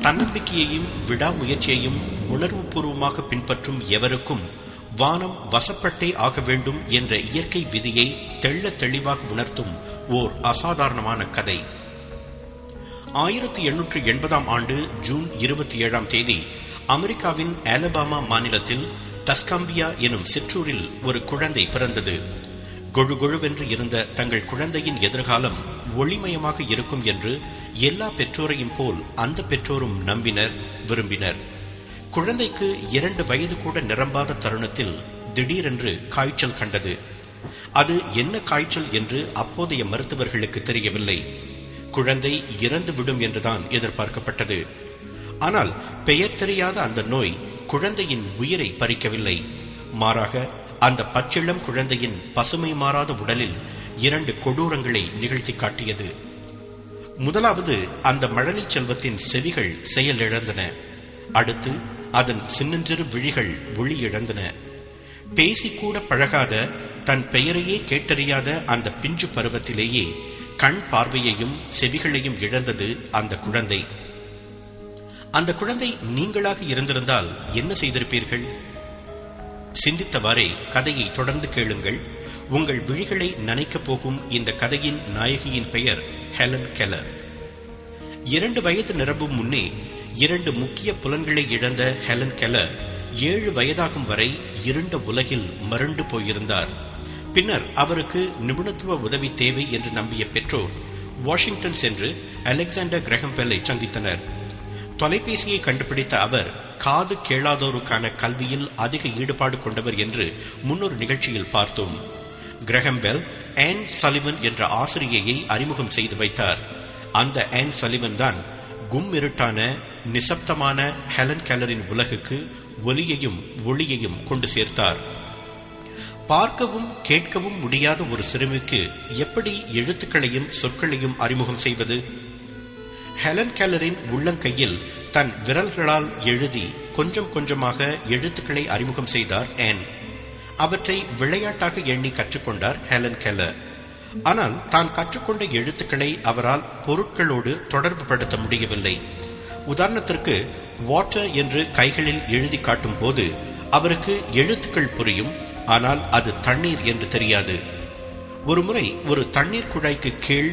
தன்னம்பிக்கையையும் விடாமுயற்சியையும் உணர்வுபூர்வமாக பின்பற்றும் எவருக்கும் வானம் வசப்பட்டே ஆக வேண்டும் என்ற இயற்கை விதியை தெள்ள தெளிவாக உணர்த்தும் ஓர் அசாதாரணமான கதை. 1880 ஆண்டு ஜூன் 27 அமெரிக்காவின் அலபாமா மாநிலத்தில் டஸ்கம்பியா எனும் சிற்றூரில் ஒரு குழந்தை பிறந்தது. கொழு கொழுவென்று இருந்த தங்கள் குழந்தையின் எதிர்காலம் ஒளிமயமாக இருக்கும் என்று எல்லா பெற்றோரையும் போல் அந்த பெற்றோரும் நம்பினர், விரும்பினர். குழந்தைக்கு 2 வயது கூட நிரம்பாத தருணத்தில் திடீரென்று காய்ச்சல் கண்டது. அது என்ன காய்ச்சல் என்று அப்போதைய மருத்துவர்களுக்கு தெரியவில்லை. குழந்தை இறந்துவிடும் என்றுதான் எதிர்பார்க்கப்பட்டது. ஆனால் பெயர் தெரியாத அந்த நோய் குழந்தையின் உயிரை பறிக்கவில்லை. மாறாக அந்த பச்சிளம் குழந்தையின் பசுமை மாறாத உடலில் 2 கொடூரங்களை நிகழ்த்தி காட்டியது. முதலாவது, அந்த மழலை செல்வத்தின் செவிகள் செயலிழந்தன. அடுத்து அதன் சின்னஞ்சிறு விழிகள் ஒளி இழந்தன. பேசிக்கூட பழகாத, தன் பெயரையே கேட்டறியாத அந்த பிஞ்சு பருவத்திலேயே கண் பார்வையையும் செவிகளையும் இழந்தது அந்த குழந்தை. அந்த குழந்தை நீங்களாக இருந்திருந்தால் என்ன செய்திருப்பீர்கள்? சிந்தித்தவாறே கதையை தொடர்ந்து கேளுங்கள். உங்கள் விழிகளை நனைக்கப் போகும் இந்த கதையின் நாயகியின் பெயர் ஹெலன் கெல்லர். 2 வயது நிரம்பும் முன்னே 2 முக்கிய புலன்களை இழந்த ஹெலன் கெல்லர் 7 வயதாகும் வரை இருண்ட உலகில் மருண்டு போயிருந்தார். பின்னர் அவருக்கு நிபுணத்துவ உதவி தேவை என்று நம்பிய பெற்றோர் வாஷிங்டன் சென்று அலெக்சாண்டர் கிரஹம் பெல்லை சந்தித்தனர். தொலைபேசியை கண்டுபிடித்த அவர் காது கேளாதோருக்கான கல்வியில் அதிக ஈடுபாடு கொண்டவர் என்று முன்னொரு நிகழ்ச்சியில் பார்த்தோம். கிரஹம் பெல் ஆன் சலிவன் என்ற ஆசிரியையை அறிமுகம் செய்து வைத்தார். அந்த ஆன் சலிவன் தான் கும்மிருட்டான நிசப்தமான ஹெலன் கெல்லரின் உலகுக்கு ஒலியையும் ஒளியையும் கொண்டு சேர்த்தார். பார்க்கவும் கேட்கவும் முடியாத ஒரு சிறுமிக்கு எப்படி எழுத்துக்களையும் சொற்களையும் அறிமுகம் செய்வது? ஹெலன் கெல்லரின் உள்ளங்கையில் தன் விரல்களால் எழுதி கொஞ்சம் கொஞ்சமாக எழுத்துக்களை அறிமுகம் செய்தார் ஆன். அவற்றை விளையாட்டாக எண்ணி கற்றுக்கொண்டார் ஹெலன் கெல்லர். ஆனால் தான் கற்றுக்கொண்ட எழுத்துக்களை அவரால் பொருட்களோடு தொடர்பு படுத்த முடியவில்லை. உதாரணத்திற்கு வாட்டர் என்று கைகளில் எழுதி காட்டும் போது அவருக்கு எழுத்துக்கள் புரியும், ஆனால் அது தண்ணீர் என்று தெரியாது. ஒருமுறை ஒரு தண்ணீர் குழாய்க்கு கீழ்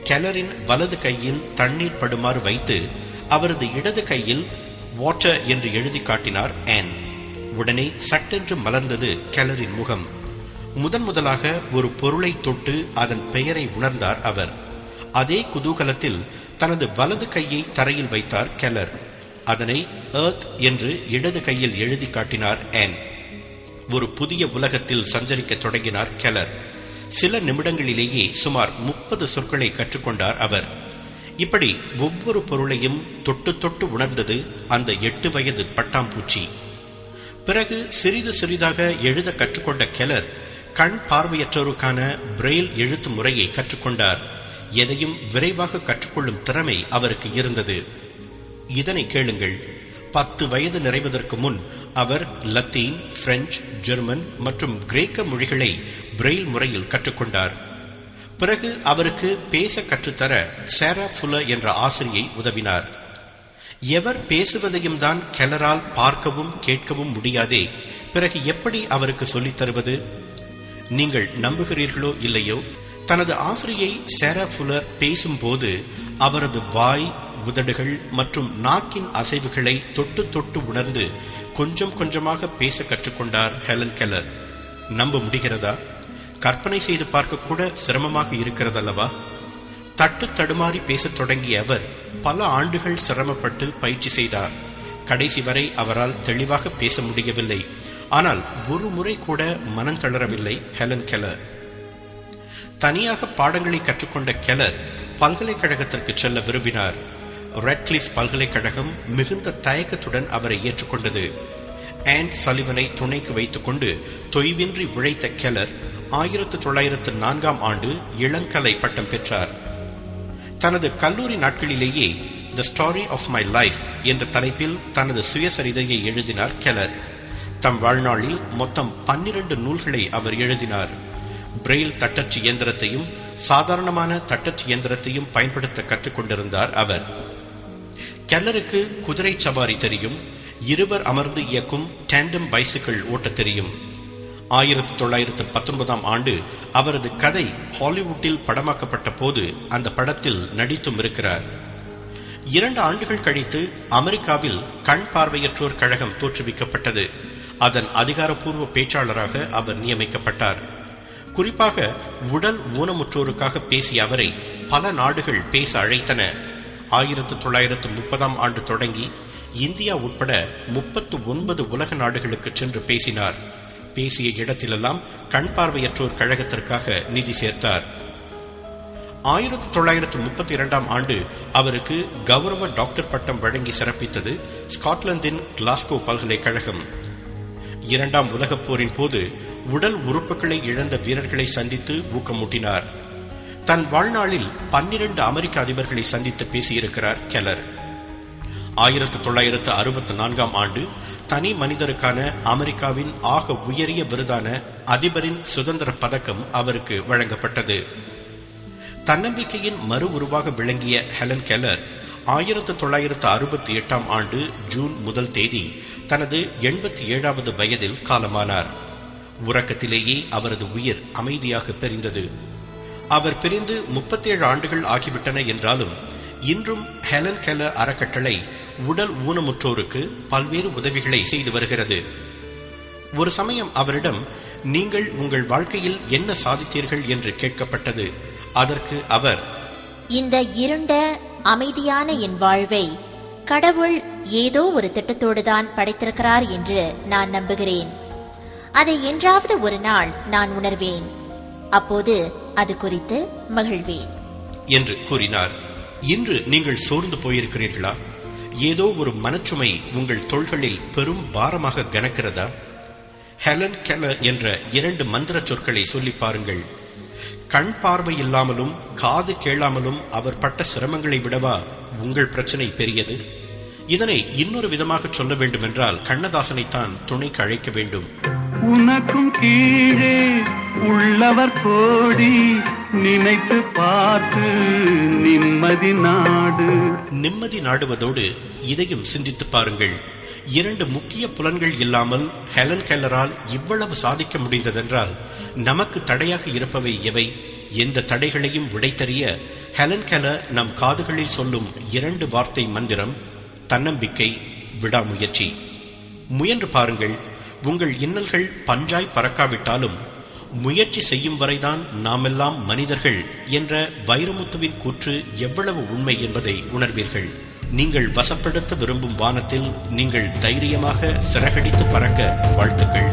கெல்லரின் வலது கையில் தண்ணீர் படுமாறு வைத்து அவரது இடது கையில் வாட்டர் என்று எழுதி காட்டினார் ஆன். உடனே சட்டென்று மலர்ந்தது கெல்லரின் முகம். முதலாக ஒரு பொருளை தொட்டு அதன் பெயரை உணர்ந்தார் அவர். அதே குதூகலத்தில் தனது வலது கையை தரையில் வைத்தார் கெல்லர். அதனை எர்த் என்று இடது கையில் எழுதி காட்டினார் ஆன். ஒரு புதிய உலகத்தில் சஞ்சரிக்க தொடங்கினார் கெல்லர். சில நிமிடங்களிலேயே சுமார் 30 சொற்களை கற்றுக்கொண்டார் அவர். இப்படி ஒவ்வொரு பொருளையும் தொட்டு தொட்டு உணர்ந்தது அந்த 8 வயது பட்டாம்பூச்சி. பிறகு சிறிது சிறிதாக எழுத கற்றுக்கொண்ட கெல்லர் கண் பார்வையற்றோருக்கான பிரெயில் எழுத்து முறையை கற்றுக்கொண்டார். எதையும் விரைவாக கற்றுக்கொள்ளும் திறமை அவருக்கு இருந்தது. இதனை கேளுங்கள். 10 வயது நிறைவதற்கு முன் அவர் லத்தீன், பிரெஞ்சு, ஜெர்மன் மற்றும் கிரேக்க மொழிகளை பிரெயில் முறையில் கற்றுக்கொண்டார். பிறகு அவருக்கு பேச கற்றுத்தர சாரா ஃபுல்லர் என்ற ஆசிரியை உதவினார். எவர் பேசுவதையும் தான் கெல்லரால் பார்க்கவும் கேட்கவும் முடியாதே, பிறகு எப்படி அவருக்கு சொல்லித் தருவது? நீங்கள் நம்புகிறீர்களோ இல்லையோ, தனது ஆசிரியை சாரா ஃபுல்லர் பேசும்போது அவரது வாய், உதடுகள் மற்றும் நாக்கின் அசைவுகளை தொட்டு தொட்டு உணர்ந்து கொஞ்சம் கொஞ்சமாக பேச கற்றுக்கொண்டார் ஹெலன் கெல்லர். நம்ப முடிகிறதா? கற்பனை செய்து பார்க்க கூட சிரமமாக இருக்கிறதல்லவா? தட்டு தடுமாறி பேசத் தொடங்கிய அவர் பல ஆண்டுகள் சிரமப்பட்டு பயிற்சி செய்தார். கடைசி வரை அவரால் தெளிவாக பேச முடியவில்லை. ஆனால் ஒரு முறை கூட மனம் தளரவில்லை ஹெலன் கெல்லர். தனியாக பாடங்களை கற்றுக்கொண்ட கெல்லர் பல்கலைக்கழகத்திற்கு செல்ல விரும்பினார். ரெட்கிளிஃப் பல்கலைக்கழகம் மிகுந்த தயக்கத்துடன் அவரை ஏற்றுக்கொண்டது. ஆன் சலிவனை துணைக்கு வைத்துக் கொண்டு தொய்வின்றி உழைத்த கெல்லர் 1904 ஆண்டு இளங்கலை பட்டம் பெற்றார். தனது கல்லூரி நாட்களிலேயே the story of my life என்ற தலைப்பில் தனது சுயசரிதையை எழுதினார் கெல்லர். தம் வாழ்நாளில் மொத்தம் 12 நூல்களை அவர் எழுதினார். பிரெயில் தட்டச்சு இயந்திரத்தையும் சாதாரணமான தட்டச்சு இயந்திரத்தையும் பயன்படுத்த கற்றுக்கொண்டிருந்தார் அவர். கெல்லருக்கு குதிரை சவாரி தெரியும். இருவர் அமர்ந்து இயக்கும் டேண்டம் பைசிக்கிள் ஓட்ட தெரியும். 1919 ஆண்டு அவரது கதை ஹாலிவுட்டில் படமாக்கப்பட்ட போது அந்த படத்தில் நடித்தும் இருக்கிறார். 2 ஆண்டுகள் கழித்து அமெரிக்காவில் கண் பார்வையற்றோர் கழகம் தோற்றுவிக்கப்பட்டது. அதன் அதிகாரப்பூர்வ பேச்சாளராக அவர் நியமிக்கப்பட்டார். குறிப்பாக உடல் ஊனமுற்றோருக்காக பேசிய அவரை பல நாடுகள் பேச அழைத்தன. 1930 ஆண்டு தொடங்கி இந்தியா உட்பட 39 உலக நாடுகளுக்கு சென்று பேசினார். பேசிய இடத்திலெல்லாம் கண் பார்வையற்றோர் கழகத்திற்காக நிதி சேர்த்தார். 1932 ஆண்டு அவருக்கு கௌரவ டாக்டர் பட்டம் வழங்கி சிறப்பித்தது ஸ்காட்லாந்தின் கிளாஸ்கோ பல்கலைக்கழகம். 2ஆம் உலகப் போரின் போது உடல் உறுப்புகளை இழந்த வீரர்களை சந்தித்து ஊக்கமூட்டினார். தன் வாழ்நாளில் 12 அமெரிக்க அதிபர்களை சந்தித்து பேசியிருக்கிறார் கெல்லர். 1964 ஆண்டு தனி மனிதருக்கான அமெரிக்காவின் ஆக உயரிய விருதான அதிபரின் சுதந்திர பதக்கம் அவருக்கு வழங்கப்பட்டது. தன்னம்பிக்கையின் மறு உருவாக விளங்கிய ஹெலன் கெல்லர் 1968 ஆண்டு ஜூன் 1 தேதி தனது 87வது வயதில் காலமானார். உறக்கத்திலேயே அவரது உயிர் அமைதியாக பிரிந்தது. அவர் பிரிந்து 37 ஆண்டுகள் ஆகிவிட்டன என்றாலும் இன்றும் ஹெலன் கெல்லர் அறக்கட்டளை உடல் ஊனமுற்றோருக்கு பல்வேறு உதவிகளை செய்து வருகிறது. ஒரு சமயம் அவரிடம் நீங்கள் உங்கள் வாழ்க்கையில் என்ன சாதித்தீர்கள் என்று கேட்கப்பட்டது. அதற்கு அவர், இந்த இருண்ட அமைதியான என் வாழ்வை கடவுள் ஏதோ ஒரு திட்டத்தோடு தான் படைத்திருக்கிறார் என்று நான் நம்புகிறேன். அதை என்றாவது ஒரு நாள் நான் உணர்வேன். அப்போது அது குறித்து மகிழ்வேன் என்று கூறினார். இன்று நீங்கள் சோர்ந்து போயிருக்கிறீர்களா? ஏதோ ஒரு மனச்சுமை உங்கள் தோள்களில் பெரும் பாரமாக கனக்கிறதா? ஹெலன் கெல்லர் என்ற 2 மந்திர சொற்களை சொல்லி பாருங்கள். கண் பார்வை இல்லாமலும் காது கேளாமலும் அவர் பட்ட சிரமங்களை விடவா உங்கள் பிரச்சனை பெரியது? இதனை இன்னொரு விதமாக சொல்ல வேண்டுமென்றால் கண்ணதாசனைத்தான் துணைக்கு அழைக்க வேண்டும். உனக்கும் கீழே உள்ளவர் கோடி, நினைத்து பார்த்து நிம்மதி நாடு. நிம்மதி நாடுவதோடு இதையும் சிந்தித்து பாருங்கள். 2 முக்கிய புலன்கள் இல்லாமல் ஹெலன் கெல்லரால் இவ்வளவு சாதிக்க முடிந்ததென்றால் நமக்கு தடையாக இருப்பவை எவை? எந்த தடைகளையும் விடைத்தறிய ஹெலன் கெல்லர் நம் காதுகளில் சொல்லும் 2 வார்த்தை மந்திரம்: தன்னம்பிக்கை, விடாமுயற்சி. முயன்று பாருங்கள். உங்கள் இன்னல்கள் பஞ்சாய் பறக்காவிட்டாலும் முயற்சி செய்யும் வரைதான் நாமெல்லாம் மனிதர்கள் என்ற வைரமுத்துவின் கூற்று எவ்வளவு உண்மை என்பதை உணர்வீர்கள். நீங்கள் வசப்படுத்த விரும்பும் வானத்தில் நீங்கள் தைரியமாக சிறகடித்து பறக்க வாழ்த்துக்கள்.